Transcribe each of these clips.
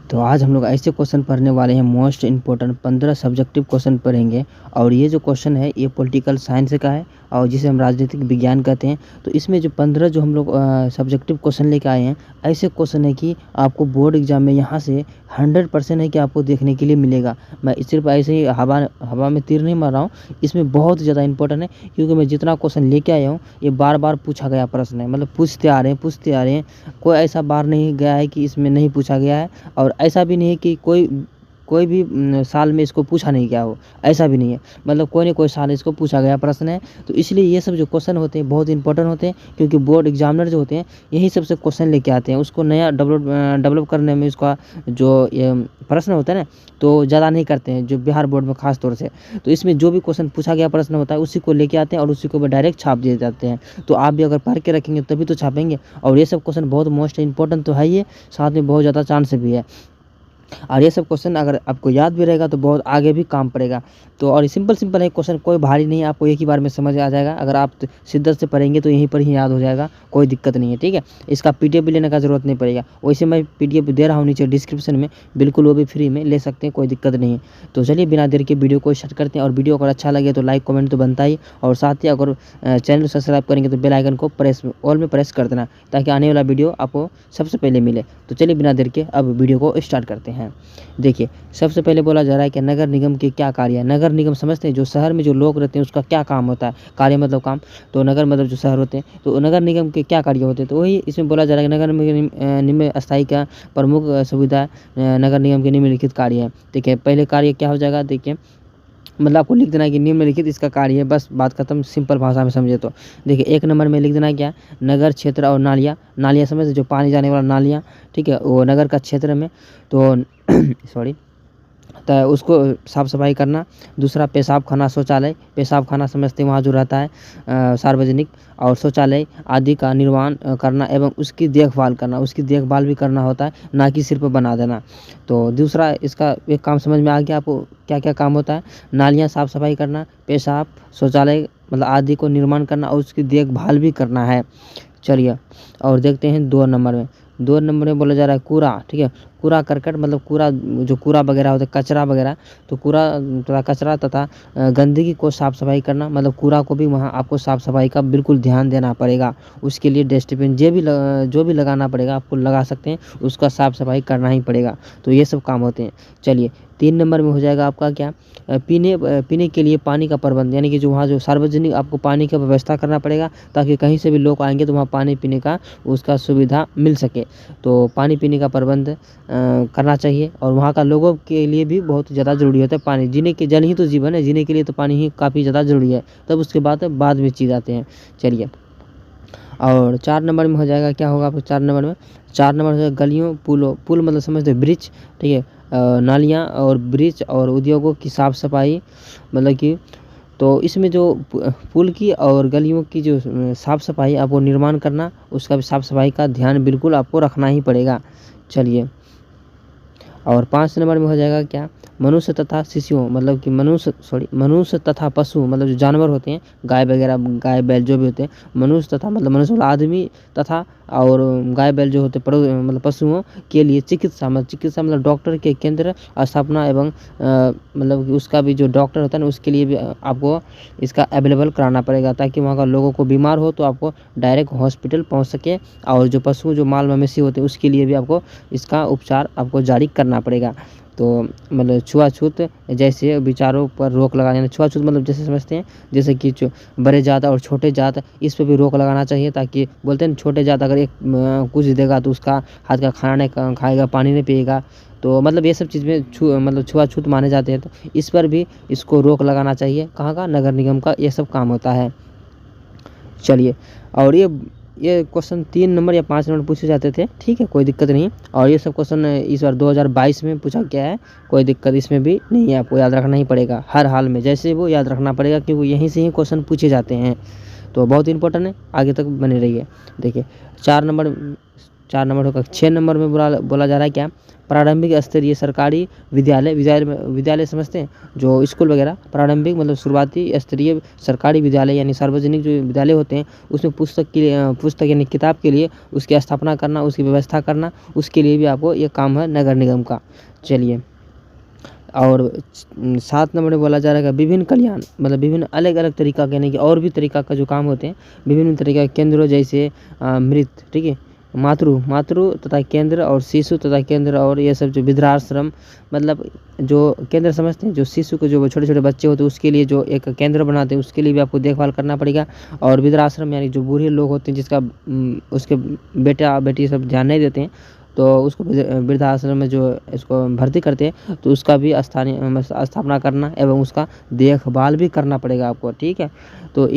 तो आज हम लोग ऐसे क्वेश्चन पढ़ने वाले हैं, मोस्ट इम्पोर्टेंट 15 सब्जेक्टिव क्वेश्चन पढ़ेंगे। और ये जो क्वेश्चन है ये पॉलिटिकल साइंस का है और जिसे हम राजनीतिक विज्ञान कहते हैं। तो इसमें जो 15 जो हम लोग सब्जेक्टिव क्वेश्चन लेके आए हैं, ऐसे क्वेश्चन है कि आपको बोर्ड एग्जाम में यहाँ से 100% है कि आपको देखने के लिए मिलेगा। मैं सिर्फ ऐसे ही हवा में तीर नहीं मार रहा हूँ, इसमें बहुत ज़्यादा इंपॉर्टेंट है, क्योंकि मैं जितना क्वेश्चन लेके आया हूँ ये बार बार पूछा गया प्रश्न है। मतलब पूछते आ रहे हैं, कोई ऐसा बार नहीं गया है कि इसमें नहीं पूछा गया है, और ऐसा भी नहीं है कि कोई भी साल में इसको पूछा नहीं गया हो, ऐसा भी नहीं है। मतलब कोई न कोई साल इसको पूछा गया प्रश्न है। तो इसलिए ये सब जो क्वेश्चन होते हैं बहुत इंपॉर्टेंट होते हैं, क्योंकि बोर्ड एग्जामिनर जो होते हैं यही सबसे क्वेश्चन लेके आते हैं। उसको नया डेवलप करने में उसका जो ये प्रश्न होता है ना, तो ज़्यादा नहीं करते हैं, जो बिहार बोर्ड में खास तौर से। तो इसमें जो भी क्वेश्चन पूछा गया प्रश्न होता है उसी को लेके आते हैं और उसी को डायरेक्ट छाप दिए जाते हैं। तो आप भी अगर पढ़ के रखेंगे तभी तो छापेंगे। और ये सब क्वेश्चन बहुत मोस्ट इंपॉर्टेंट तो है ही, साथ में बहुत ज़्यादा चांस भी है। और ये सब क्वेश्चन अगर आपको याद भी रहेगा तो बहुत आगे भी काम पड़ेगा। तो और सिंपल है क्वेश्चन, कोई भारी नहीं है, आपको एक ही बार में समझ आ जाएगा। अगर आप शिद्दत से पढ़ेंगे तो यहीं पर ही याद हो जाएगा, कोई दिक्कत नहीं है, ठीक है। इसका पीडीएफ भी लेने का ज़रूरत नहीं पड़ेगा। वैसे मैं पीडीएफ दे रहा हूँ नीचे डिस्क्रिप्शन में, बिल्कुल वो भी फ्री में ले सकते हैं, कोई दिक्कत नहीं है। तो चलिए बिना देर के वीडियो को स्टार्ट करते हैं। और वीडियो अगर अच्छा लगे तो लाइक कमेंट तो बनता ही, और साथ ही अगर चैनल को सब्सक्राइब करेंगे तो बेल आइकन को ऑल में प्रेस कर देना, ताकि आने वाला वीडियो आपको सबसे पहले मिले। तो चलिए बिना देर के अब वीडियो को स्टार्ट करते हैं। देखिए, सबसे पहले बोला जा रहा है कि नगर निगम के क्या कार्य है। नगर निगम समझते हैं, जो शहर में जो लोग रहते हैं उसका क्या काम होता है। कार्य मतलब काम, तो नगर मतलब जो शहर होते हैं, तो नगर निगम के क्या कार्य होते हैं। तो वही इसमें बोला जा रहा है कि नगर निगम स्थायी का प्रमुख सुविधा नगर निगम के निम्नलिखित कार्य है। देखिए, पहले कार्य क्या हो जाएगा, देखिए मतलब आपको लिख देना है कि निम्नलिखित इसका कार्य है, बस बात खत्म, सिंपल भाषा में समझे तो। देखिए, एक नंबर में लिख देना है क्या, नगर क्षेत्र और नालियाँ समझते, जो पानी जाने वाला नालियाँ, ठीक है, वो नगर का क्षेत्र में तो सॉरी, तो उसको साफ़ सफाई करना। दूसरा, पेशाब खाना शौचालय, पेशाब खाना समझते हैं वहाँ जो रहता है सार्वजनिक, और शौचालय आदि का निर्माण करना एवं उसकी देखभाल करना। उसकी देखभाल भी करना होता है, ना कि सिर्फ बना देना। तो दूसरा, इसका एक काम समझ में आ गया आपको क्या क्या काम होता है। नालियाँ साफ़ सफाई करना, पेशाब, शौचालय मतलब आदि को निर्माण करना, और उसकी देखभाल भी करना है। चलिए और देखते हैं 2 नंबर में बोला जा रहा है कूड़ा, ठीक है। कूड़ा करकट मतलब कूड़ा वगैरह होता है, कचरा वगैरह, तो कूड़ा तथा कचरा तथा गंदगी को साफ़ सफाई करना। मतलब कूड़ा को भी वहाँ आपको साफ़ सफाई का बिल्कुल ध्यान देना पड़ेगा। उसके लिए डस्टबिन जो भी लगाना पड़ेगा, आपको लगा सकते हैं, उसका साफ़ सफाई करना ही पड़ेगा। तो ये सब काम होते हैं। चलिए, 3 नंबर में हो जाएगा आपका क्या, पीने के लिए पानी का प्रबंध, यानी कि जो वहाँ जो सार्वजनिक आपको पानी का व्यवस्था करना पड़ेगा, ताकि कहीं से भी लोग आएंगे तो वहाँ पानी पीने का उसका सुविधा मिल सके। तो पानी पीने का प्रबंध करना चाहिए। और वहाँ का लोगों के लिए भी बहुत ज़्यादा ज़रूरी होता है पानी। जल ही तो जीवन है, जीने के लिए तो पानी ही काफ़ी ज़्यादा ज़रूरी है। तब उसके बाद में चीज़ आते हैं। चलिए, और 4 नंबर में हो जाएगा, क्या होगा आपको 4 नंबर में, 4 नंबर हो जाएगा गलियों पुल मतलब समझते हैं ब्रिज, ठीक है। नालियाँ और ब्रिज और उद्योगों की साफ़ सफाई, मतलब कि तो इसमें जो पुल की और गलियों की जो साफ़ सफाई आपको निर्माण करना, उसका भी साफ़ सफाई का ध्यान बिल्कुल आपको रखना ही पड़ेगा। चलिए, और 5 नंबर में हो जाएगा क्या, मनुष्य तथा शिशुओं, मतलब कि मनुष्य तथा पशु, मतलब जो जानवर होते हैं, गाय वगैरह, गाय बैल जो भी होते हैं, मनुष्य तथा मतलब मनुष्य वाला आदमी तथा और गाय बैल जो होते हैं मतलब पशुओं के लिए चिकित्सा मतलब डॉक्टर के केंद्र स्थापना एवं मतलब कि उसका भी जो डॉक्टर होता है ना, उसके लिए भी आपको इसका अवेलेबल कराना पड़ेगा, ताकि वहाँ का लोगों को बीमार हो तो आपको डायरेक्ट हॉस्पिटल पहुँच सके। और जो पशु जो माल मवेशी होते हैं उसके लिए भी आपको इसका उपचार आपको जारी करना पड़ेगा। तो मतलब छुआछूत जैसे विचारों पर रोक लगाना, छुआछूत मतलब जैसे समझते हैं, जैसे कि बड़े जात और छोटे जात, इस पर भी रोक लगाना चाहिए। ताकि बोलते हैं छोटे जात अगर एक कुछ देगा तो उसका हाथ का खाना नहीं खाएगा, पानी नहीं पिएगा। तो मतलब ये सब चीज़ में छुआछूत माने जाते हैं। तो इस पर भी इसको रोक लगाना चाहिए। कहाँ का, नगर निगम का ये सब काम होता है। चलिए, और ये क्वेश्चन 3 नंबर या 5 नंबर पूछे जाते थे, ठीक है, कोई दिक्कत नहीं। और ये सब क्वेश्चन इस बार 2022 में पूछा गया है, कोई दिक्कत इसमें भी नहीं है, आपको याद रखना ही पड़ेगा हर हाल में, जैसे वो याद रखना पड़ेगा, क्योंकि यहीं से ही क्वेश्चन पूछे जाते हैं। तो बहुत इंपॉर्टेंट है, आगे तक बने रहिए। देखिए, 4 नंबर 4 नंबर होगा। 6 नंबर में बोला जा रहा है क्या, प्रारंभिक स्तरीय सरकारी विद्यालय समझते हैं, जो स्कूल वगैरह, प्रारंभिक मतलब शुरुआती स्तरीय सरकारी विद्यालय यानी सार्वजनिक जो विद्यालय होते हैं उसमें पुस्तक यानी किताब के लिए उसकी स्थापना करना, उसकी व्यवस्था करना, उसके लिए भी आपको ये काम है नगर निगम का। चलिए, और 7 नंबर में बोला जा रहा है विभिन्न कल्याण मतलब विभिन्न अलग अलग तरीका का यानी कि और भी तरीका का जो काम होते हैं, विभिन्न तरीका के केंद्रों जैसे मृत, ठीक है, मातृ तथा केंद्र और शिशु तथा केंद्र, और ये सब जो वृद्धाश्रम मतलब जो केंद्र समझते हैं, जो शिशु के जो छोटे छोटे बच्चे होते हैं उसके लिए जो एक केंद्र बनाते हैं उसके लिए भी आपको देखभाल करना पड़ेगा। और वृद्धाश्रम यानी जो बूढ़े लोग होते हैं जिसका उसके बेटा बेटी सब ध्यान नहीं देते हैं तो उसको वृद्धाश्रम में जो इसको भर्ती करते हैं तो उसका भी स्थापना करना एवं उसका देखभाल भी करना पड़ेगा आपको, ठीक है। तो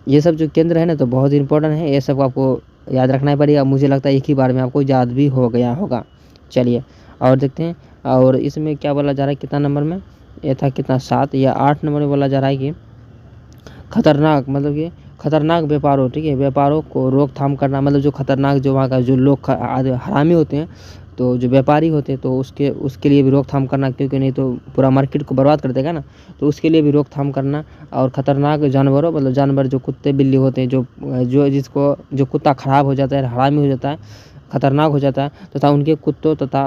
ये सब जो केंद्र है ना तो बहुत इम्पोर्टेंट है, ये सब आपको याद रखना ही पड़ेगा। मुझे लगता है एक ही बार में आपको याद भी हो गया होगा। चलिए और देखते हैं, और इसमें क्या बोला जा रहा है, कितना नंबर में ये था, कितना 7 या 8 नंबर में बोला जा रहा है कि खतरनाक मतलब कि खतरनाक व्यापारों, ठीक है, व्यापारों को रोकथाम करना, मतलब जो खतरनाक जो वहाँ का जो लोग हरामी होते हैं तो जो व्यापारी होते हैं तो उसके लिए भी रोकथाम करना, क्योंकि नहीं तो पूरा मार्केट को बर्बाद कर देगा ना, तो उसके लिए भी रोकथाम करना। और ख़तरनाक जानवरों मतलब जानवर जो कुत्ते बिल्ली होते हैं जो कुत्ता ख़राब हो जाता है, हरामी हो जाता है, खतरनाक हो जाता है, तथा उनके कुत्तों तथा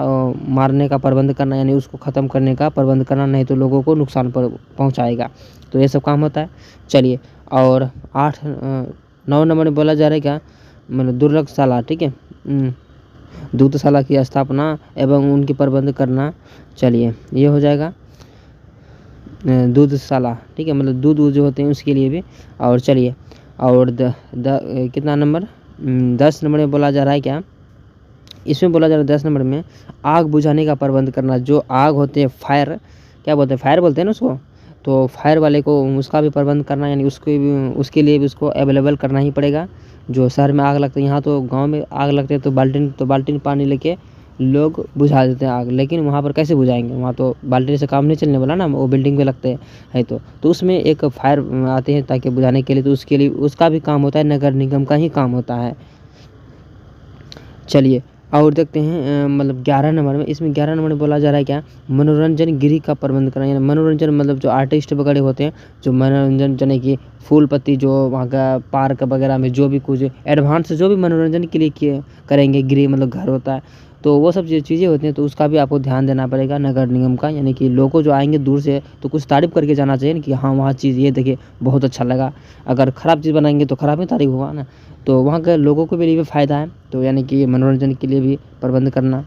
मारने का प्रबंध करना यानी उसको ख़त्म करने का प्रबंध करना, नहीं तो लोगों को नुकसान पहुँचाएगा। तो ये सब काम होता है। चलिए, और 9 नंबर में बोला जा रहा है क्या, मतलब दुग्धशाला, ठीक है, दुग्धशाला की स्थापना एवं उनकी प्रबंध करना। चलिए ये हो जाएगा दूधशाला, ठीक है, मतलब दूध जो होते हैं उसके लिए भी। और चलिए, और कितना नंबर 10 नंबर में बोला जा रहा है क्या, इसमें बोला जा रहा है 10 नंबर में आग बुझाने का प्रबंध करना। जो आग होते हैं फायर, क्या बोलते हैं, फायर बोलते हैं ना उसको, तो फायर वाले को उसका भी प्रबंध करना यानी उसके लिए भी उसको अवेलेबल करना ही पड़ेगा। जो शहर में आग लगती है, यहाँ तो गांव में आग लगते हैं तो बाल्टीन पानी लेके लोग बुझा देते हैं आग, लेकिन वहाँ पर कैसे बुझाएंगे, वहाँ तो बाल्टी से काम नहीं चलने वाला ना, वो बिल्डिंग पे लगते हैं तो उसमें एक फायर आते हैं ताकि बुझाने के लिए, तो उसके लिए उसका भी काम होता है, नगर निगम का ही काम होता है। चलिए और देखते हैं मतलब 11 नंबर में, इसमें 11 नंबर में बोला जा रहा है क्या, मनोरंजन गृह का प्रबंध करना। यानी मनोरंजन मतलब जो आर्टिस्ट वगैरह होते हैं जो मनोरंजन जने की फूल पत्ती जो वहाँ का पार्क वगैरह में जो भी कुछ एडवांस जो भी मनोरंजन के लिए करेंगे गृह मतलब घर होता है, तो वो सब जो चीज़ें होती हैं तो उसका भी आपको ध्यान देना पड़ेगा नगर निगम का। यानी कि लोगों जो आएंगे दूर से तो कुछ तारीफ़ करके जाना चाहिए ना कि हाँ वहाँ चीज़ ये देखिए बहुत अच्छा लगा। अगर ख़राब चीज़ बनाएंगे तो ख़राब ही तारीफ़ होगा ना, तो वहाँ के लोगों को भी फ़ायदा है। तो यानी कि मनोरंजन के लिए भी प्रबंध करना।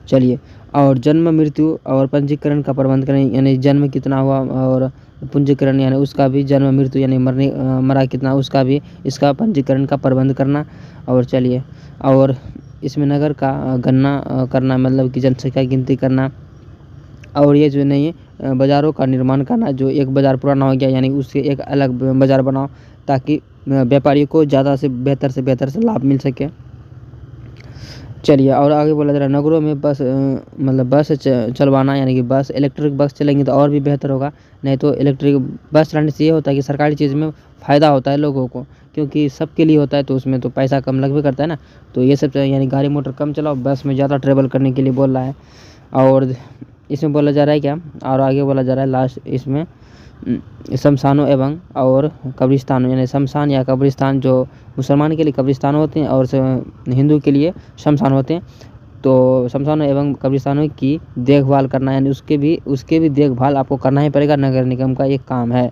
चलिए, और जन्म मृत्यु और पंजीकरण का प्रबंध करें, यानी जन्म कितना हुआ और पंजीकरण यानी उसका भी, जन्म मृत्यु यानी मरा कितना उसका भी, इसका पंजीकरण का प्रबंध करना। और चलिए, और इसमें नगर का गणना करना मतलब कि जनसंख्या गिनती करना। और ये जो नहीं बाज़ारों का निर्माण करना, जो एक बाज़ार पुराना हो गया यानी उससे एक अलग बाज़ार बनाओ ताकि व्यापारियों को ज़्यादा से बेहतर से लाभ मिल सके। चलिए, और आगे बोला जा रहा है नगरों में बस चलवाना, यानी कि बस इलेक्ट्रिक बस चलेंगे तो और भी बेहतर होगा। नहीं तो इलेक्ट्रिक बस चलाने से ये होता है कि सरकारी चीज़ में फ़ायदा होता है लोगों को, क्योंकि सबके लिए होता है तो उसमें तो पैसा कम लग भी करता है ना। तो ये सब यानी गाड़ी मोटर कम चलाओ, बस में ज़्यादा ट्रेवल करने के लिए बोल रहा है। और इसमें बोला जा रहा है क्या, और आगे बोला जा रहा है लास्ट इसमें शमशानों एवं और कब्रिस्तानों, यानी शमशान या कब्रिस्तान जो मुसलमान के लिए कब्रिस्तान होते हैं और हिंदू के लिए शमशान होते हैं, तो शमशानों एवं कब्रिस्तानों की देखभाल करना, यानी उसके भी देखभाल आपको करना ही पड़ेगा, नगर निगम का एक काम है।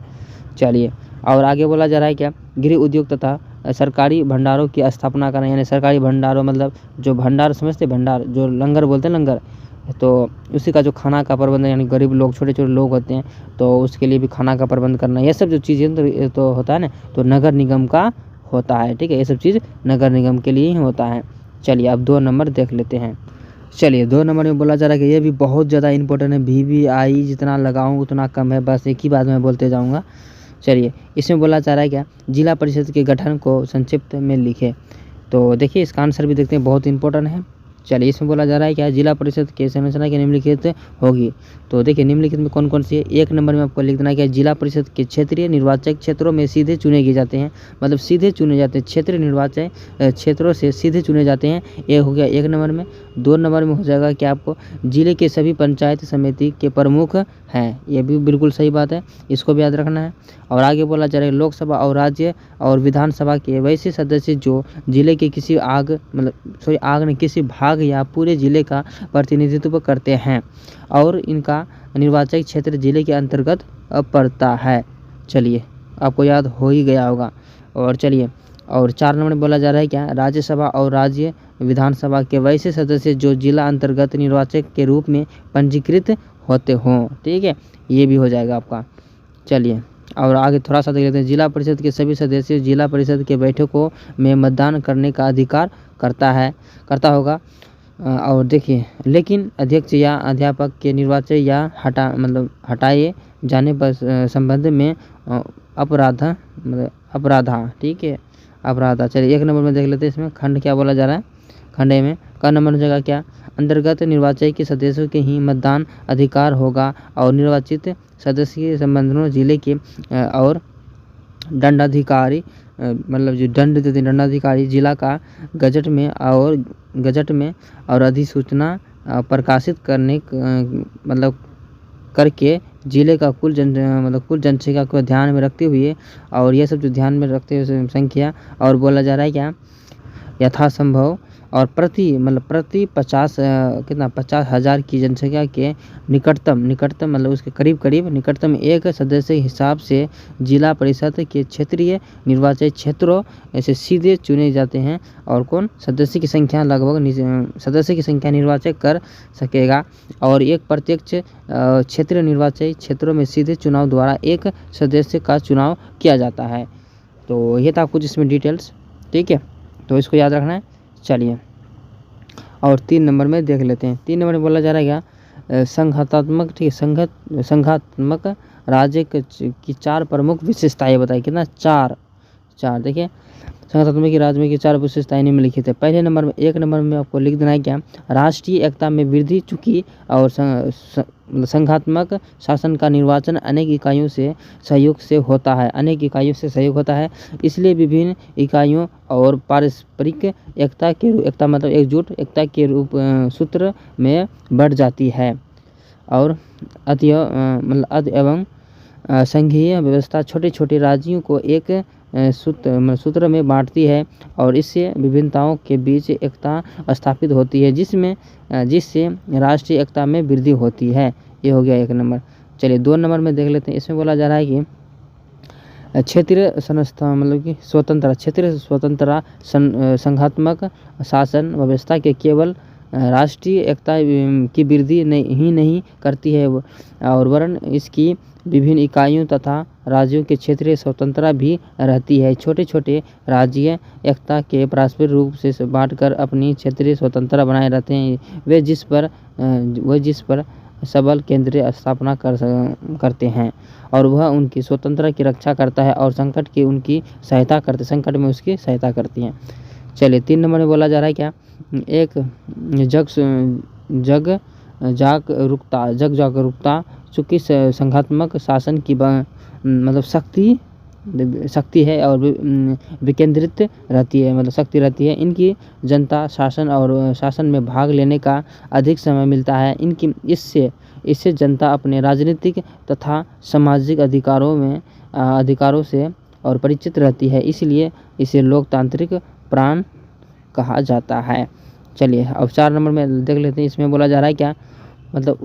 चलिए, और आगे बोला जा रहा है क्या, गृह उद्योग तथा सरकारी भंडारों की स्थापना करना। यानी सरकारी भंडारों मतलब जो भंडार समझते, भंडार जो लंगर बोलते हैं, लंगर, तो उसी का जो खाना का प्रबंध, यानी गरीब लोग छोटे छोटे लोग होते हैं तो उसके लिए भी खाना का प्रबंध करना। ये सब जो चीज़ें तो होता है ना, तो नगर निगम का होता है, ठीक है, ये सब चीज़ नगर निगम के लिए ही होता है। चलिए अब 2 नंबर देख लेते हैं। चलिए 2 नंबर में बोला जा रहा है कि ये भी बहुत ज़्यादा इंपॉर्टेंट है, VVI जितना लगाऊँ उतना कम है, बस एक ही बात मैं बोलते जाऊँगा। चलिए, इसमें बोला जा रहा है क्या, जिला परिषद के गठन को संक्षिप्त में लिखे। तो देखिए इसका आंसर भी देखते हैं, बहुत इंपॉर्टेंट है। चलिए इसमें बोला जा रहा है क्या, जिला परिषद की संरचना के निम्नलिखित होगी। तो देखिए निम्नलिखित में कौन कौन सी है। एक नंबर में आपको लिख देना है क्या, जिला परिषद के क्षेत्रीय निर्वाचक क्षेत्रों में सीधे चुने किए जाते हैं, मतलब सीधे चुने जाते हैं, क्षेत्रीय निर्वाचक क्षेत्रों से सीधे चुने जाते हैं, ये हो गया एक नंबर में। 2 नंबर में हो जाएगा क्या आपको, जिले के सभी पंचायत समिति के प्रमुख हैं, ये भी बिल्कुल सही बात है, इसको भी याद रखना है। और आगे बोला जा रहा है लोकसभा और राज्य और विधानसभा के वैसे सदस्य जो जिले के किसी किसी भाग या पूरे जिले का प्रतिनिधित्व करते हैं और इनका निर्वाचक क्षेत्र जिले के अंतर्गत पड़ता है। चलिए आपको याद हो ही गया होगा। और चलिए और 4 नंबर में बोला जा रहा है क्या, राज्यसभा और राज्य विधानसभा के वैसे सदस्य जो जिला अंतर्गत निर्वाचक के रूप में पंजीकृत होते हों। ठीक है, ये भी हो जाएगा आपका। चलिए और आगे थोड़ा सा देख लेते हैं। जिला परिषद के सभी सदस्य जिला परिषद के बैठकों में मतदान करने का अधिकार करता होगा। और देखिए लेकिन अध्यक्ष या अध्यापक के निर्वाचन या हटाए जाने पर संबंध में अपराधा। ठीक है, अपराधा। चलिए 1 नंबर में देख लेते हैं, इसमें खंड क्या बोला जा रहा है। खंड ए में का नंबर जगह क्या, अंतर्गत निर्वाचक के सदस्यों के ही मतदान अधिकार होगा और निर्वाचित सदस्य के संबंधों जिले के और दंडाधिकारी मतलब जो दंड देते हैं दंडाधिकारी जिला का गजट में और अधिसूचना प्रकाशित करके जिले का कुल जनसंख्या को ध्यान में रखते हुए, और ये सब जो ध्यान में रखते हुए संख्या, और बोला जा रहा है क्या, यथासंभव और प्रति 50,000 की जनसंख्या के निकटतम मतलब उसके करीब निकटतम एक सदस्य के हिसाब से जिला परिषद के क्षेत्रीय निर्वाचन क्षेत्रों ऐसे सीधे चुने जाते हैं। और कौन, सदस्य की संख्या सदस्य की संख्या निर्वाचक कर सकेगा, और एक प्रत्यक्ष क्षेत्रीय निर्वाचन क्षेत्रों में सीधे चुनाव द्वारा एक सदस्य का चुनाव किया जाता है। तो ये था कुछ इसमें डिटेल्स। ठीक है, तो इसको याद रखना है। चलिए और 3 नंबर में देख लेते हैं। 3 नंबर में बोला जा रहा है क्या, संघात्मक। ठीक है, संघात्मक राज्य की 4 प्रमुख विशेषताएं बताइए। कितना, 4। देखिए संघात्मक राज्य में की 4 विशेषताएं निम्नलिखित है। पहले नंबर में 1 नंबर में आपको लिख देना है क्या, राष्ट्रीय एकता में वृद्धि, चूंकि और संघात्मक शासन का निर्वाचन अनेक इकाइयों से सहयोग से होता है, इसलिए विभिन्न इकाइयों और पारस्परिक एकता मतलब एकजुट एकता के रूप सूत्र में बढ़ जाती है, और अध एवं संघीय व्यवस्था छोटे छोटे राज्यों को एक सूत्र में बांटती है, और इससे विभिन्नताओं के बीच एकता स्थापित होती है, जिससे राष्ट्रीय एकता में वृद्धि होती है। ये हो गया 1 नंबर। चलिए 2 नंबर में देख लेते हैं। इसमें बोला जा रहा है कि क्षेत्रीय संस्था मतलब कि क्षेत्रीय स्वतंत्रता संघात्मक शासन व्यवस्था के केवल राष्ट्रीय एकता की वृद्धि ही नहीं करती है, और वरन इसकी विभिन्न इकाइयों तथा राज्यों के क्षेत्रीय स्वतंत्रता भी रहती है। छोटे छोटे राज्य एकता के पारस्परिक रूप से बांटकर अपनी क्षेत्रीय स्वतंत्रता बनाए रहते हैं। वे जिस पर सबल केंद्रीय स्थापना करते हैं, और वह उनकी स्वतंत्रता की रक्षा करता है और संकट में उसकी सहायता करती हैं। चलिए 3 नंबर में बोला जा रहा है क्या, एक जग जागरूकता, चूँकि संघात्मक शासन की मतलब शक्ति है और विकेंद्रित रहती है, मतलब शक्ति रहती है। इनकी जनता शासन में भाग लेने का अधिक समय मिलता है। इससे जनता अपने राजनीतिक तथा सामाजिक अधिकारों से और परिचित रहती है, इसलिए इसे लोकतांत्रिक प्राण कहा जाता है। चलिए अब 4 नंबर में देख लेते हैं। इसमें बोला जा रहा है क्या, मतलब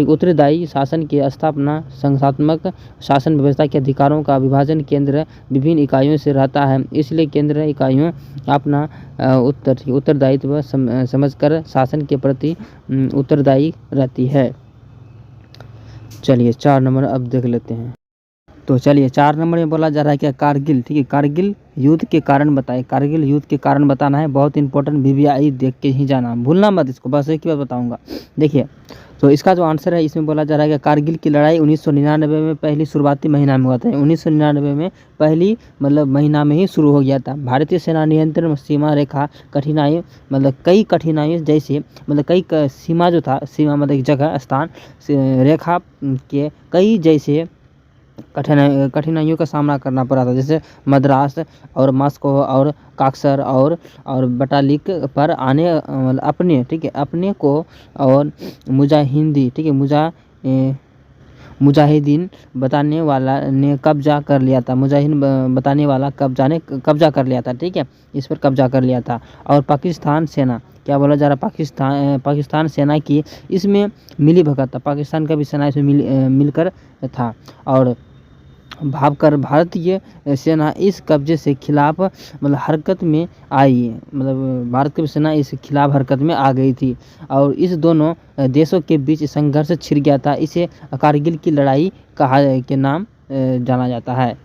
उत्तरदायी शासन की स्थापना, संघात्मक शासन व्यवस्था के अधिकारों का विभाजन केंद्र विभिन्न इकाइयों से रहता है, इसलिए केंद्र इकाइयों अपना उत्तरदायित्व समझकर शासन के प्रति उत्तरदायी रहती है। चलिए 4 नंबर अब देख लेते हैं। तो चलिए 4 नंबर में बोला जा रहा है क्या, कारगिल। ठीक है, कारगिल युद्ध के कारण बताएं। कारगिल युद्ध के कारण बताना है, बहुत इंपॉर्टेंट, VVI देख के ही जाना, भूलना मत इसको, बस एक ही बात बताऊंगा। देखिए तो इसका जो आंसर है इसमें बोला जा रहा है कि कारगिल की लड़ाई 1999 में पहली शुरुआती महीना में हुआ था। 1999 में पहली मतलब महीना में ही शुरू हो गया था। भारतीय सेना नियंत्रण सीमा रेखा कठिनाई मतलब कई कठिनाइयों जैसे मतलब कई सीमा जो था, सीमा मतलब एक जगह स्थान रेखा के कई जैसे कठिनाइयों का सामना करना पड़ा था, जैसे मद्रास और मॉस्को और काक्सर और बटालिक पर आने अपने ठीक है अपने को और मुजाहिदी ठीक है मुजाहिदीन बताने वाला ने कब्जा कर लिया था। मुजाहिदीन बताने वाला कब्जा कर लिया था, ठीक है, इस पर कब्जा कर लिया था। और पाकिस्तान सेना क्या बोला जा रहा है, पाकिस्तान सेना की इसमें मिली भगत था। पाकिस्तान का भी सेना इसमें मिलकर था और भारतीय सेना इस कब्जे से खिलाफ मतलब हरकत में आई है। मतलब भारत की सेना इस खिलाफ हरकत में आ गई थी और इस दोनों देशों के बीच संघर्ष छिड़ गया था। इसे कारगिल की लड़ाई के नाम जाना जाता है।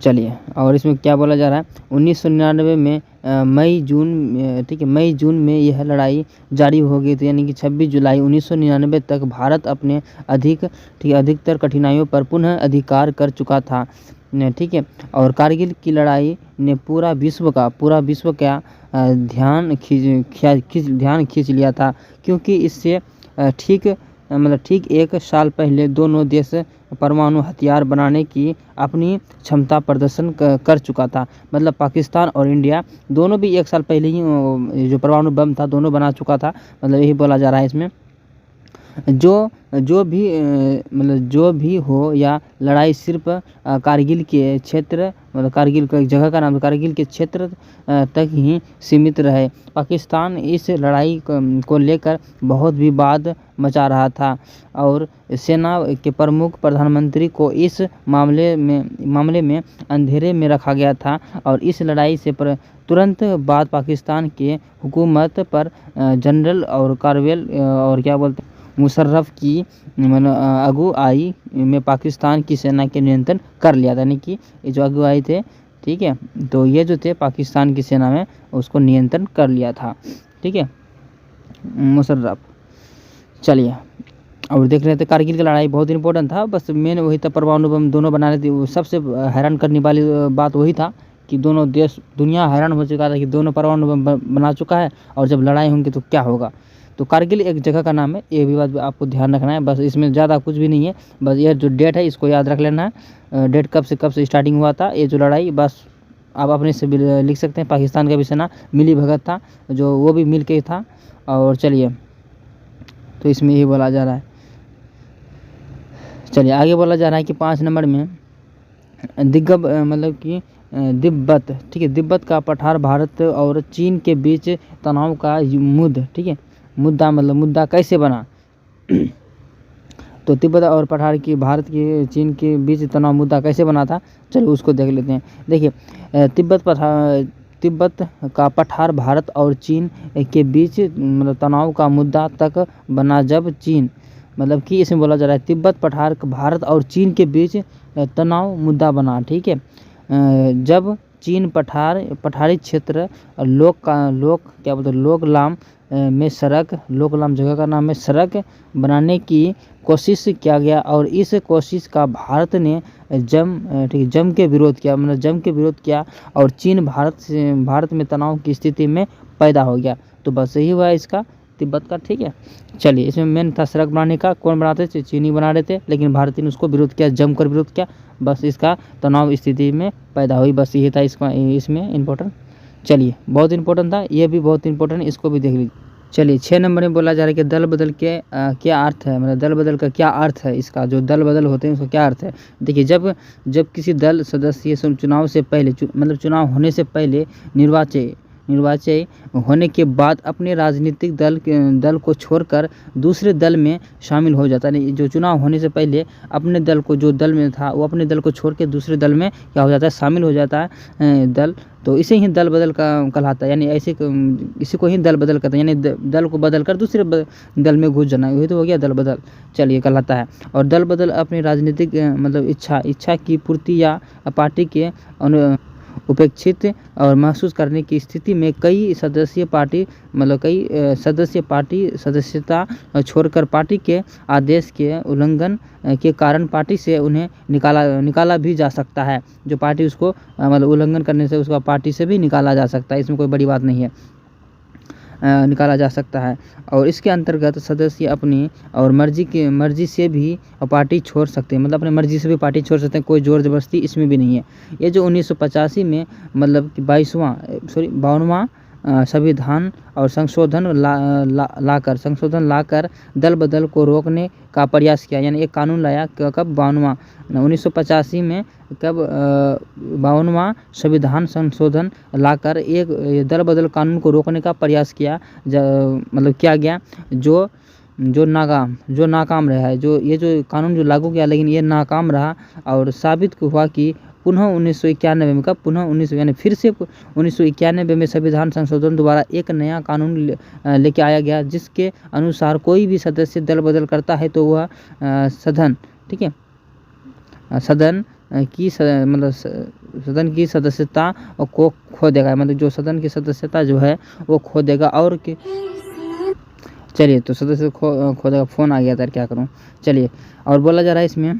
चलिए, और इसमें क्या बोला जा रहा है, 1999 में मई जून में यह लड़ाई जारी हो गई थी, यानी कि 26 जुलाई 1999 तक भारत अपने अधिकतर कठिनाइयों पर पुनः अधिकार कर चुका था, ठीक है। और कारगिल की लड़ाई ने पूरा विश्व का ध्यान खींच लिया था, क्योंकि इससे ठीक एक साल पहले दोनों देश परमाणु हथियार बनाने की अपनी क्षमता प्रदर्शन कर चुका था। मतलब पाकिस्तान और इंडिया दोनों भी एक साल पहले ही जो परमाणु बम था दोनों बना चुका था। मतलब यही बोला जा रहा है इसमें। जो भी हो या लड़ाई सिर्फ कारगिल के क्षेत्र मतलब कारगिल का एक जगह का नाम कारगिल के क्षेत्र तक ही सीमित रहे। पाकिस्तान इस लड़ाई को लेकर बहुत विवाद मचा रहा था और सेना के प्रमुख प्रधानमंत्री को इस मामले में अंधेरे में रखा गया था। और इस लड़ाई से तुरंत बाद पाकिस्तान के हुकूमत पर जनरल और कारवेल और क्या बोलते हैं मुशर्रफ की अगुवाई में पाकिस्तान की सेना के नियंत्रण कर लिया था, यानी कि ये जो अगुवाई थे, ठीक है, तो ये जो थे पाकिस्तान की सेना में उसको नियंत्रण कर लिया था, ठीक है, मुशर्रफ। चलिए, और देख रहे थे कारगिल की लड़ाई बहुत इंपॉर्टेंट था। बस मेन वही था, परमाणु बम दोनों बना रहे थे। सबसे हैरान करने वाली बात वही था कि दोनों देश, दुनिया हैरान हो चुका था कि दोनों परमाणु बम बना चुका है और जब लड़ाई होंगी तो क्या होगा। तो कारगिल एक जगह का नाम है, ये भी बात आपको ध्यान रखना है। बस इसमें ज़्यादा कुछ भी नहीं है, बस ये जो डेट है इसको याद रख लेना है। डेट कब से स्टार्टिंग हुआ था ये जो लड़ाई, बस आप अपने से भी लिख सकते हैं। पाकिस्तान का भी सेना मिली भगत था, जो वो भी मिल के था। और चलिए, तो इसमें यही बोला जा रहा है। चलिए आगे बोला जा रहा है कि 5 नंबर में तिब्बत, ठीक है, तिब्बत का पठार भारत और चीन के बीच तनाव का मुद्दा कैसे बना। तो तिब्बत और पठार की भारत की चीन के बीच तनाव मुद्दा कैसे बना था, चलो उसको देख लेते हैं। देखिए, तिब्बत का पठार भारत और चीन के बीच मतलब तनाव का मुद्दा तक बना जब चीन, मतलब कि इसमें बोला जा रहा है तिब्बत पठार भारत और चीन के बीच तनाव मुद्दा बना, ठीक है, जब चीन पठारी क्षेत्र लोकलाम जगह का नाम है, सड़क बनाने की कोशिश किया गया और इस कोशिश का भारत ने जम के विरोध किया और चीन भारत में तनाव की स्थिति में पैदा हो गया। तो बस यही हुआ इसका तिब्बत का, ठीक है। चलिए, इसमें मेन था सड़क बनाने का, कौन बनाते थे, चीनी बना रहे थे, लेकिन भारतीय ने उसको विरोध किया, जमकर विरोध किया, बस इसका तनाव स्थिति में पैदा हुई। बस यही था इसमें इम्पोर्टेंट। चलिए, बहुत इंपॉर्टेंट था, ये भी बहुत इंपॉर्टेंट, इसको भी देख लीजिए। चलिए, 6 नंबर में बोला जा रहा है कि दल बदल के क्या अर्थ है, मतलब दल बदल का क्या अर्थ है, इसका जो दल बदल होते हैं उसका क्या अर्थ है। देखिए, जब किसी दल सदस्य चुनाव से पहले मतलब चुनाव होने से पहले निर्वाचय होने के बाद अपने राजनीतिक दल को छोड़कर दूसरे दल में शामिल हो जाता है। जो चुनाव होने से पहले अपने दल को, जो दल में था वो अपने दल को छोड़ के दूसरे दल में क्या हो जाता है, शामिल हो जाता है दल। तो इसे ही दल बदल का कहलाता है, यानी इसी को ही दल बदल कहते हैं, यानी दल को बदल कर दूसरे दल में घुस जाना, वही तो हो गया दल बदल। चलिए, कहलाता है। और दल बदल अपनी राजनीतिक मतलब इच्छा की पूर्ति या पार्टी के उपेक्षित और महसूस करने की स्थिति में कई सदस्यीय पार्टी सदस्यता छोड़कर पार्टी के आदेश के उल्लंघन के कारण पार्टी से उन्हें निकाला भी जा सकता है। जो पार्टी उसको उल्लंघन करने से उसका पार्टी से भी निकाला जा सकता है, इसमें कोई बड़ी बात नहीं है, निकाला जा सकता है। और इसके अंतर्गत सदस्य अपनी और मर्जी से भी पार्टी छोड़ सकते हैं, मतलब अपनी मर्जी से भी पार्टी छोड़ सकते हैं, कोई जोर जबरदस्ती इसमें भी नहीं है। ये जो 1985 में मतलब कि 52वां संविधान और संशोधन लाकर दल बदल को रोकने का प्रयास किया, यानी एक कानून लाया कब 1985 में, कब 52वां संविधान संशोधन लाकर एक दल बदल कानून को रोकने का प्रयास किया, किया गया, जो नाकाम रहा है। ये जो कानून जो लागू किया लेकिन ये नाकाम रहा और साबित हुआ कि पुनः 1991 में, कब पुनः 1991 में संविधान संशोधन द्वारा एक नया कानून लेके आया गया, जिसके अनुसार कोई भी सदस्य दल बदल करता है तो वह सदन की सदस्यता को खो देगा, मतलब जो सदन की सदस्यता जो है वो खो देगा। और चलिए, तो सदस्य खो देगा। फ़ोन आ गया था, क्या करूं। चलिए, और बोला जा रहा है इसमें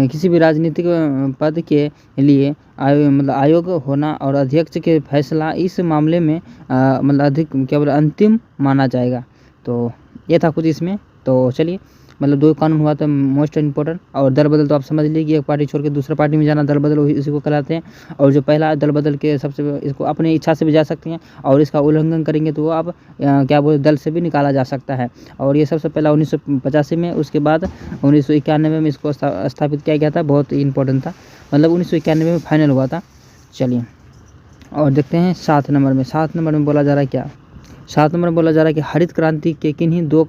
किसी भी राजनीतिक पद के लिए आयोग होना और अध्यक्ष के फैसला इस मामले में केवल अंतिम माना जाएगा। तो ये था कुछ इसमें। तो चलिए, मतलब 2 कानून हुआ था मोस्ट इम्पोर्टेंट। और दल बदल तो आप समझ लीजिए कि एक पार्टी छोड़ के दूसरा पार्टी में जाना, दल बदल इसी को कहलाते हैं। और जो पहला दल बदल के इसको अपनी इच्छा से भी जा सकते हैं, और इसका उल्लंघन करेंगे तो वो आप दल से भी निकाला जा सकता है। और ये सबसे पहला 1985 में, उसके बाद 1991 में इसको स्थापित किया गया था। बहुत ही इंपॉर्टेंट था, मतलब 1991 में फाइनल हुआ था। चलिए, और देखते हैं 7 नंबर में बोला जा रहा है क्या। 7 नंबर में बोला जा रहा है कि हरित क्रांति के किन्हीं 2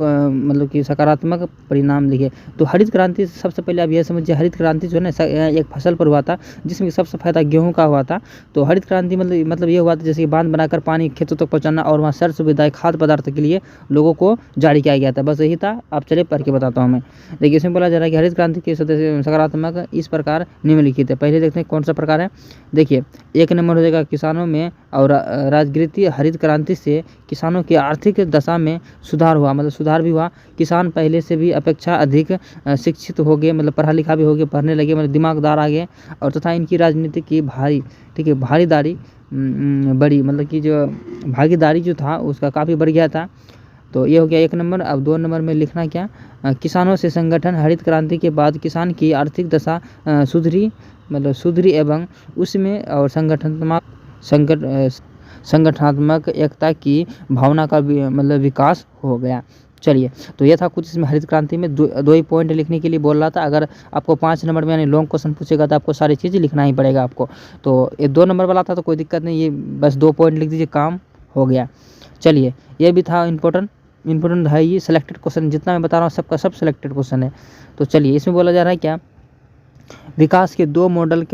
सकारात्मक परिणाम लिखे। तो हरित क्रांति, सबसे पहले आप यह समझिए, हरित क्रांति जो है ना एक फसल पर हुआ था, जिसमें सबसे फायदा गेहूं का हुआ था। तो हरित क्रांति मतलब ये हुआ था जैसे कि बांध बनाकर पानी खेतों तक पहुंचाना और वहाँ सर्व सुविधाएं खाद्य पदार्थ के लिए लोगों को जारी किया गया था। बस यही था। आप चलिए पढ़ के बताता हूँ मैं। देखिए, इसमें बोला जा रहा है कि हरित क्रांति के सकारात्मक इस प्रकार निम्नलिखित है। पहले देखते हैं कौन सा प्रकार है। देखिए, 1 नंबर हो जाएगा किसानों में और राजनीति। हरित क्रांति से किसानों की आर्थिक दशा में सुधार हुआ, मतलब सुधार भी हुआ। किसान पहले से भी अपेक्षा अधिक शिक्षित हो गए, मतलब पढ़ा लिखा भी हो गए, पढ़ने लगे, मतलब दिमागदार आ गए। और तथा इनकी राजनीति की भागीदारी बड़ी, मतलब कि जो भागीदारी जो था उसका काफ़ी बढ़ गया था। तो ये हो गया 1 नंबर। अब 2 नंबर में लिखना क्या, किसानों से संगठन। हरित क्रांति के बाद किसान की आर्थिक दशा सुधरी एवं उसमें और संगठनात्मक एकता की भावना का विकास हो गया। चलिए, तो ये था कुछ इसमें हरित क्रांति में। 2 ही पॉइंट लिखने के लिए बोल रहा था। अगर आपको 5 नंबर में यानी लॉन्ग क्वेश्चन पूछेगा तो आपको सारी चीज़ें लिखना ही पड़ेगा आपको। तो ये 2 नंबर वाला था तो कोई दिक्कत नहीं, ये बस 2 पॉइंट लिख दीजिए, काम हो गया। चलिए, ये भी था इम्पोर्टेंट है। ये सिलेक्टेड क्वेश्चन जितना मैं बता रहा हूँ सबका सब सिलेक्टेड क्वेश्चन है। तो चलिए, इसमें बोला जा रहा है क्या, विकास के 2 मॉडल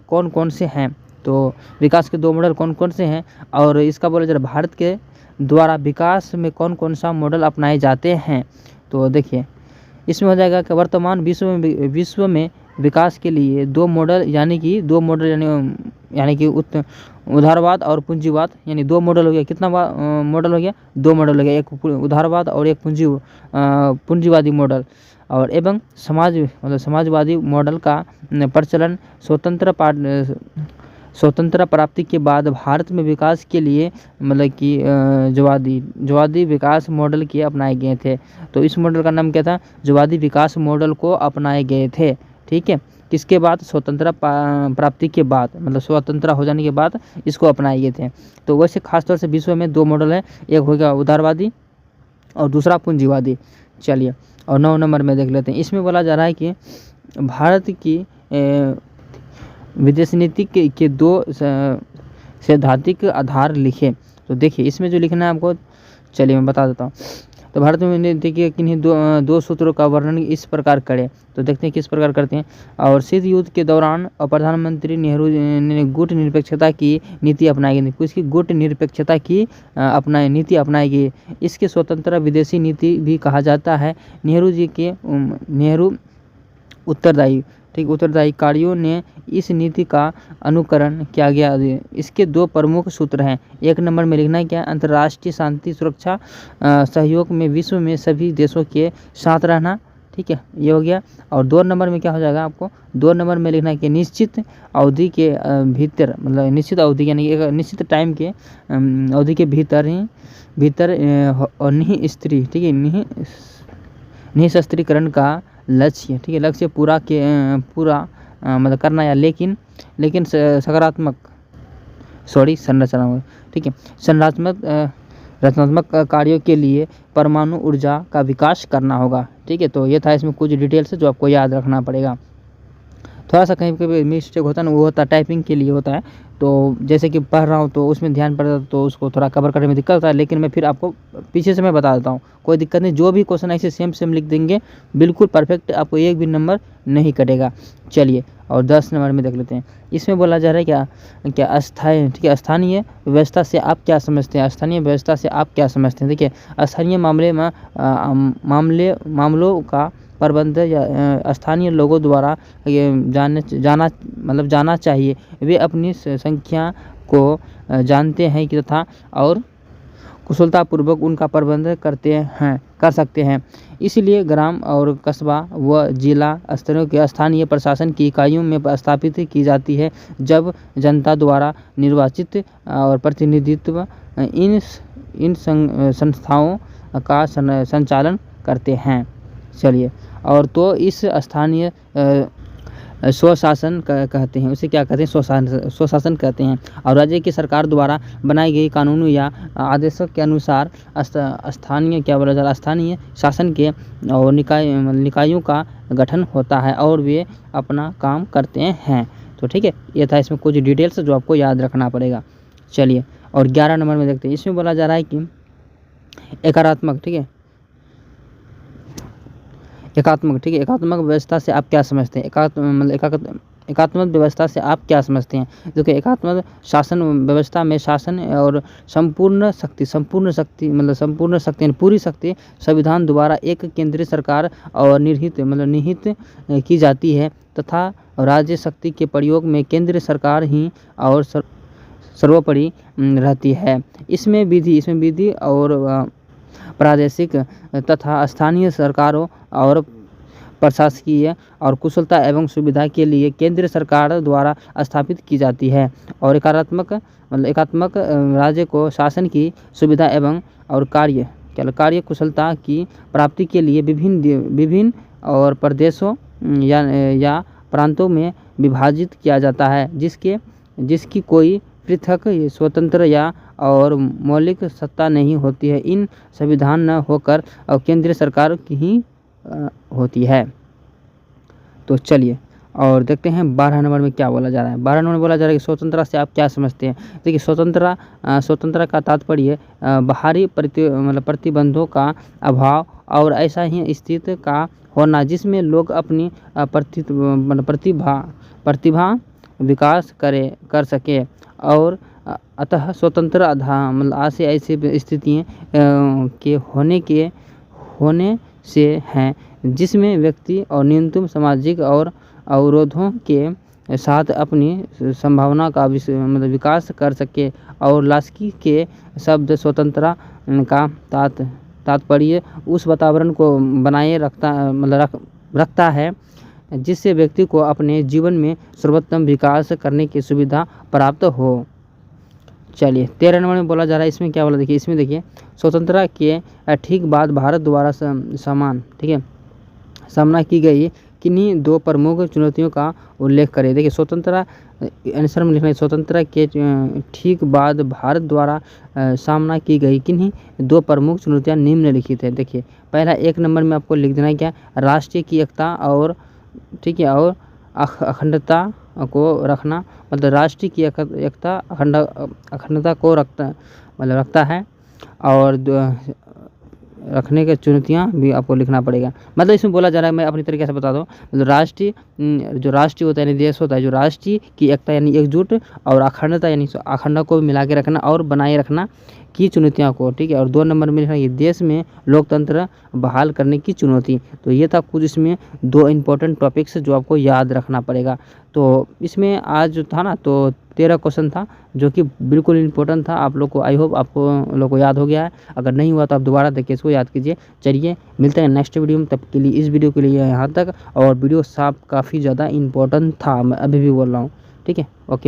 कौन कौन से हैं। तो विकास के 2 मॉडल कौन कौन से हैं, और इसका बोला जा रहा है भारत के द्वारा विकास में कौन कौन सा मॉडल अपनाए जाते हैं। तो देखिए, इसमें हो जाएगा कि वर्तमान विश्व में विकास के लिए 2 मॉडल यानी कि उदारवाद और पूंजीवाद, यानी 2 मॉडल हो गया। कितना मॉडल हो गया, 2 मॉडल हो गया, एक उदारवाद और एक पूंजीवादी मॉडल। और एवं समाजवादी मॉडल का प्रचलन स्वतंत्रता प्राप्ति के बाद भारत में विकास के लिए ज्वादी विकास मॉडल के अपनाए गए थे। तो इस मॉडल का नाम क्या था, ज्वादी विकास मॉडल को अपनाए गए थे। ठीक है, किसके बाद, स्वतंत्रता प्राप्ति के बाद, मतलब स्वतंत्र हो जाने के बाद इसको अपनाए गए थे। तो वैसे खासतौर से विश्व में 2 मॉडल है, एक हो गया उदारवादी और दूसरा पूंजीवादी। चलिए, और 9 नंबर में देख लेते हैं। इसमें बोला जा रहा है कि भारत की विदेश नीति के 2 सैद्धांतिक आधार लिखे। तो देखिए, इसमें जो लिखना है आपको, चलिए मैं बता देता हूँ। तो भारत में नीति के किन्हीं 2 सूत्रों का वर्णन इस प्रकार करें। तो देखते हैं किस प्रकार करते हैं। और शीत युद्ध के दौरान प्रधानमंत्री नेहरू ने गुट निरपेक्षता की नीति अपनाई गई। इसकी गुट निरपेक्षता की नीति अपनाई गई। इसके स्वतंत्र विदेशी नीति भी कहा जाता है। नेहरू उत्तरदायी, ठीक, उत्तराधिकारियों ने इस नीति का अनुकरण किया गया। इसके 2 प्रमुख सूत्र हैं। 1 नंबर में लिखना है क्या, अंतर्राष्ट्रीय शांति सुरक्षा सहयोग में विश्व में सभी देशों के साथ रहना, ठीक है, ये हो गया। और 2 नंबर में क्या हो जाएगा आपको, 2 नंबर में लिखना है कि निश्चित अवधि के भीतर, मतलब निश्चित अवधि यानी एक निश्चित टाइम के अवधि के भीतर और निःस्त्री, ठीक है, निःशस्त्रीकरण का लक्ष्य, ठीक है, लक्ष्य पूरा मतलब करना, या लेकिन संरचनात्मक, ठीक है, रचनात्मक कार्यों के लिए परमाणु ऊर्जा का विकास करना होगा, ठीक है। तो ये था इसमें कुछ डिटेल्स जो आपको याद रखना पड़ेगा। थोड़ा सा कहीं पे मिस्टेक होता है ना, वो होता है टाइपिंग के लिए होता है, तो जैसे कि पढ़ रहा हूँ तो उसमें ध्यान पड़ता है तो उसको थोड़ा कवर करने में दिक्कत होता है, लेकिन मैं फिर आपको पीछे से मैं बता देता हूँ, कोई दिक्कत नहीं। जो भी क्वेश्चन ऐसे सेम लिख देंगे बिल्कुल परफेक्ट, आपको एक भी नंबर नहीं कटेगा। चलिए, और 10 नंबर में देख लेते हैं। इसमें बोला जा रहा है क्या अस्थायी, ठीक है, स्थानीय व्यवस्था से आप क्या समझते हैं, स्थानीय व्यवस्था से आप क्या समझते हैं। देखिए, स्थानीय मामलों का प्रबंध या स्थानीय लोगों द्वारा ये जाना चाहिए। वे अपनी संख्या को जानते हैं कि तथा और कुशलतापूर्वक उनका प्रबंध कर सकते हैं। इसलिए ग्राम और कस्बा व जिला स्तरों के स्थानीय प्रशासन की इकाइयों में स्थापित की जाती है, जब जनता द्वारा निर्वाचित और प्रतिनिधित्व इन संस्थाओं का संचालन करते हैं। चलिए, और तो इस स्थानीय स्वशासन कहते हैं, उसे क्या कहते हैं, स्वशासन कहते हैं। और राज्य की सरकार द्वारा बनाई गई कानूनों या आदेशों के अनुसार स्थानीय शासन के और निकायों का गठन होता है और वे अपना काम करते हैं। तो ठीक है, ये था इसमें कुछ डिटेल्स जो आपको याद रखना पड़ेगा। चलिए, और 11 नंबर में देखते हैं। इसमें बोला जा रहा है कि एकात्मक, ठीक है, एकात्मक व्यवस्था से आप क्या समझते हैं। एकात्मक व्यवस्था से आप क्या समझते हैं। देखिए, एकात्मक शासन व्यवस्था में शासन और संपूर्ण शक्ति पूरी शक्ति संविधान द्वारा एक केंद्रीय सरकार और निहित की जाती है, तथा राज्य शक्ति के प्रयोग में केंद्रीय सरकार ही और सर्वोपरि रहती है। इसमें विधि और प्रादेशिक तथा स्थानीय सरकारों और प्रशासकीय और कुशलता एवं सुविधा के लिए केंद्र सरकार द्वारा स्थापित की जाती है। और एकात्मक राज्य को शासन की सुविधा एवं और कार्य कुशलता की प्राप्ति के लिए विभिन्न और प्रदेशों या प्रांतों में विभाजित किया जाता है, जिसकी कोई पृथक स्वतंत्र या और मौलिक सत्ता नहीं होती है। इन संविधान न होकर और केंद्रीय सरकार की ही होती है। तो चलिए, और देखते हैं 12 नंबर में क्या बोला जा रहा है। 12 नंबर में बोला जा रहा है कि स्वतंत्रता से आप क्या समझते हैं। देखिए, स्वतंत्रता का तात्पर्य बाहरी प्रतिबंधों का अभाव और ऐसा ही स्थिति का होना जिसमें लोग अपनी प्रतिभा विकास कर सके। और अतः स्वतंत्र ऐसी स्थितियाँ के होने से हैं जिसमें व्यक्ति और न्यूनतम सामाजिक और अवरोधों के साथ अपनी संभावना का विकास कर सके। और लास्की के शब्द स्वतंत्रता का तात्पर्य उस वातावरण को बनाए रखता है जिससे व्यक्ति को अपने जीवन में सर्वोत्तम विकास करने की सुविधा प्राप्त हो। चलिए, 13 नंबर में बोला जा रहा है। इसमें क्या बोला, देखिए, इसमें देखिए, स्वतंत्रता के ठीक बाद भारत द्वारा सामना की गई किन्हीं 2 प्रमुख चुनौतियों का उल्लेख करें। देखिए, आंसर में लिखना है, स्वतंत्रता के ठीक बाद भारत द्वारा सामना की गई किन्हीं 2 प्रमुख चुनौतियां निम्नलिखित है। देखिए, पहला 1 नंबर में आपको लिख देना है क्या, राष्ट्र की एकता और, ठीक है, और अखंडता को रखना, मतलब राष्ट्र की एकता अखंडता को रखता है। और रखने की चुनौतियाँ भी आपको लिखना पड़ेगा। मतलब इसमें बोला जा रहा है, मैं अपनी तरीके से बता दूँ, मतलब जो राष्ट्रीय होता है यानी देश होता है, जो राष्ट्रीय की एकता यानी एकजुट और अखंडता यानी अखंडता को मिला के रखना और बनाए रखना की चुनौतियों को, ठीक है। और 2 नंबर में लिखना ये देश में लोकतंत्र बहाल करने की चुनौती। तो ये था कुछ इसमें 2 इम्पोर्टेंट टॉपिक्स जो आपको याद रखना पड़ेगा। तो इसमें आज जो था ना, तो 13 क्वेश्चन था जो कि बिल्कुल इम्पोर्टेंट था। आप लोग को, आई होप आपको लोग को याद हो गया है। अगर नहीं हुआ तो आप दोबारा देखिए, इसको याद कीजिए। चलिए मिलते हैं नेक्स्ट वीडियो में, तब के लिए इस वीडियो के लिए यहाँ तक। और वीडियो साफ काफ़ी ज़्यादा इम्पोर्टेंट था, मैं अभी भी बोल रहा हूँ, ठीक है। ओके।